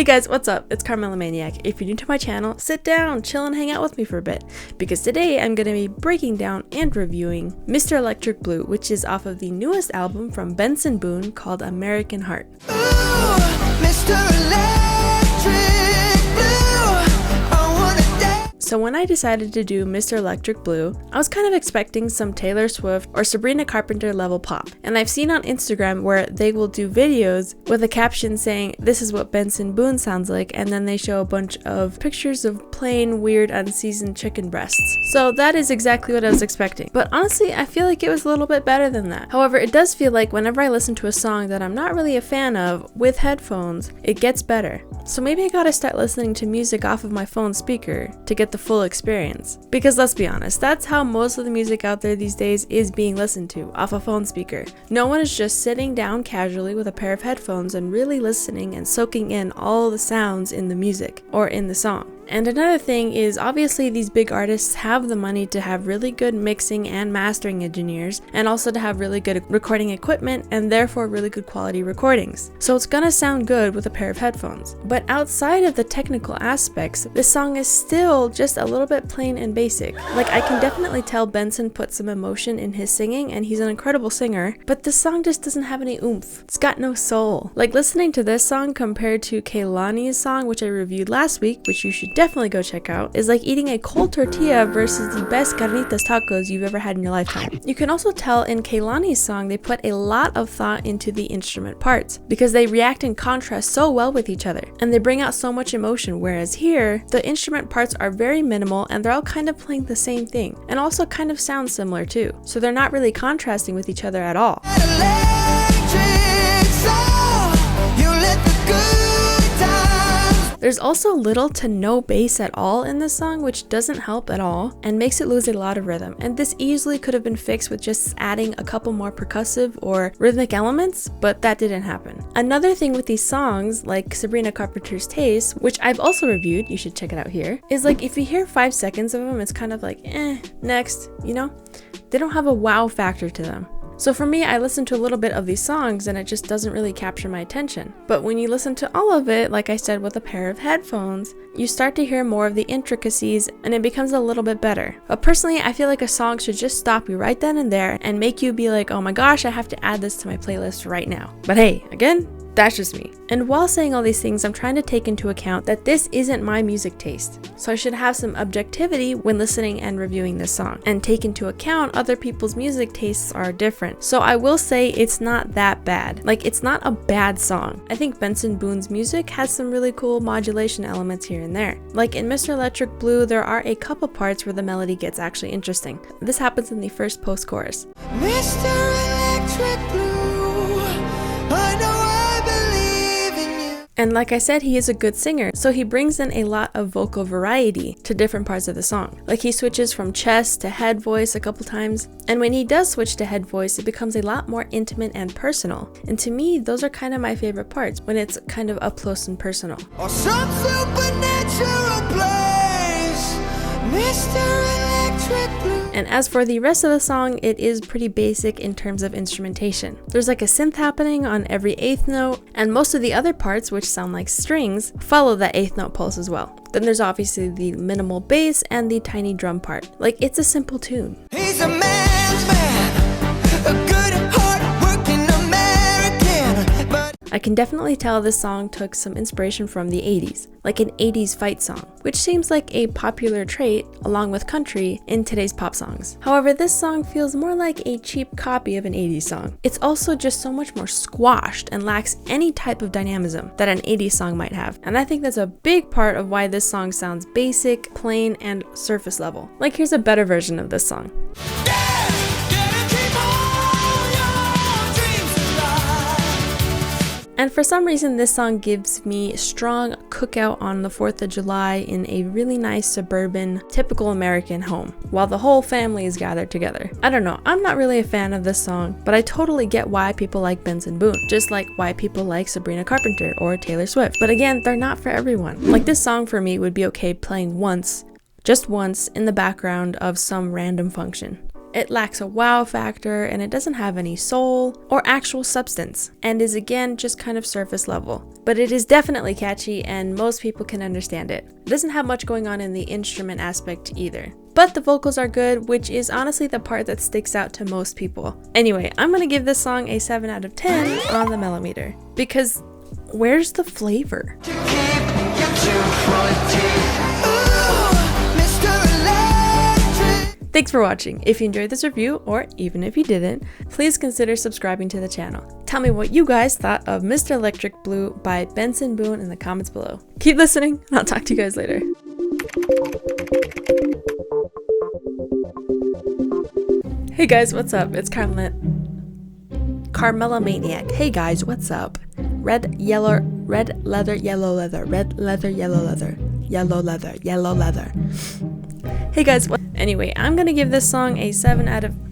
Hey guys, what's up? It's Carmela Maniac. If you're new to my channel, sit down, chill, and hang out with me for a bit, because today I'm going to be breaking down and reviewing Mr. Electric Blue, which is off of the newest album from Benson Boone called American Heart. Ooh, Mr. Electric Blue, I wanna dance. So when I decided to do Mr. Electric Blue, I was kind of expecting some Taylor Swift or Sabrina Carpenter level pop. And I've seen on Instagram where they will do videos with a caption saying, "This is what Benson Boone sounds like," and then they show a bunch of pictures of plain, weird, unseasoned chicken breasts. So that is exactly what I was expecting. But honestly, I feel like it was a little bit better than that. However, it does feel like whenever I listen to a song that I'm not really a fan of with headphones, it gets better. So maybe I gotta start listening to music off of my phone speaker to get the full experience. Because let's be honest, that's how most of the music out there these days is being listened to, off a phone speaker. No one is just sitting down casually with a pair of headphones and really listening and soaking in all the sounds in the music or in the song. And another thing is, obviously these big artists have the money to have really good mixing and mastering engineers, and also to have really good recording equipment and therefore really good quality recordings. So it's gonna sound good with a pair of headphones. But outside of the technical aspects, this song is still just a little bit plain and basic. Like, I can definitely tell Benson put some emotion in his singing, and he's an incredible singer, but this song just doesn't have any oomph. It's got no soul. Like, listening to this song compared to Kehlani's song, which I reviewed last week, which you should definitely go check out, is like eating a cold tortilla versus the best carnitas tacos you've ever had in your lifetime. You can also tell in Kehlani's song they put a lot of thought into the instrument parts because they react and contrast so well with each other and they bring out so much emotion, whereas here the instrument parts are very minimal and they're all kind of playing the same thing and also kind of sound similar too, so they're not really contrasting with each other at all. Electric soul, you let the good times. There's also little to no bass at all in this song, which doesn't help at all and makes it lose a lot of rhythm, and this easily could have been fixed with just adding a couple more percussive or rhythmic elements, but that didn't happen. Another thing with these songs, like Sabrina Carpenter's Taste, which I've also reviewed, you should check it out here, is like if you hear 5 seconds of them, it's kind of like, next, you know? They don't have a wow factor to them. So for me, I listen to a little bit of these songs and it just doesn't really capture my attention. But when you listen to all of it, like I said, with a pair of headphones, you start to hear more of the intricacies and it becomes a little bit better. But personally, I feel like a song should just stop you right then and there and make you be like, oh my gosh, I have to add this to my playlist right now. But hey, again, that's just me. And while saying all these things, I'm trying to take into account that this isn't my music taste. So I should have some objectivity when listening and reviewing this song, and take into account other people's music tastes are different. So I will say it's not that bad. Like, it's not a bad song. I think Benson Boone's music has some really cool modulation elements here and there. Like in Mr. Electric Blue, there are a couple parts where the melody gets actually interesting. This happens in the first post-chorus. Mr. Electric Blue, I know I believe in you. And like I said, he is a good singer, so he brings in a lot of vocal variety to different parts of the song. Like, he switches from chest to head voice a couple times, and when he does switch to head voice, it becomes a lot more intimate and personal. And to me, those are kind of my favorite parts, when it's kind of up close and personal. Or some supernatural place, Mr. Electric Blue. And as for the rest of the song, it is pretty basic in terms of instrumentation. There's like a synth happening on every 8th note, and most of the other parts, which sound like strings, follow that 8th note pulse as well. Then there's obviously the minimal bass and the tiny drum part. Like, it's a simple tune. He's a man's man, a good hard-working American, but I can definitely tell this song took some inspiration from the 80s, like an 80s fight song, which seems like a popular trait, along with country, in today's pop songs. However, this song feels more like a cheap copy of an 80s song. It's also just so much more squashed and lacks any type of dynamism that an 80s song might have. And I think that's a big part of why this song sounds basic, plain, and surface level. Like, here's a better version of this song. And for some reason, this song gives me strong cookout on the 4th of July in a really nice suburban, typical American home, while the whole family is gathered together. I don't know, I'm not really a fan of this song, but I totally get why people like Benson Boone, just like why people like Sabrina Carpenter or Taylor Swift. But again, they're not for everyone. Like, this song for me would be okay playing once, just once, in the background of some random function. It lacks a wow factor, and it doesn't have any soul or actual substance, and is again just kind of surface level. But it is definitely catchy, and most people can understand it. It doesn't have much going on in the instrument aspect either. But the vocals are good, which is honestly the part that sticks out to most people. Anyway, I'm gonna give this song a 7 out of 10 on the Mellometer, because where's the flavor? Ooh, Mr. Electric. Thanks for watching. If you enjoyed this review, or even if you didn't, please consider subscribing to the channel. Tell me what you guys thought of Mr. Electric Blue by Benson Boone in the comments below. Keep listening, and I'll talk to you guys later. Hey guys, what's up? It's Carmela Maniac. Hey guys, what's up? Red leather, yellow leather, red leather, yellow leather, yellow leather, yellow leather. Hey guys, Anyway, I'm gonna give this song a 7 out of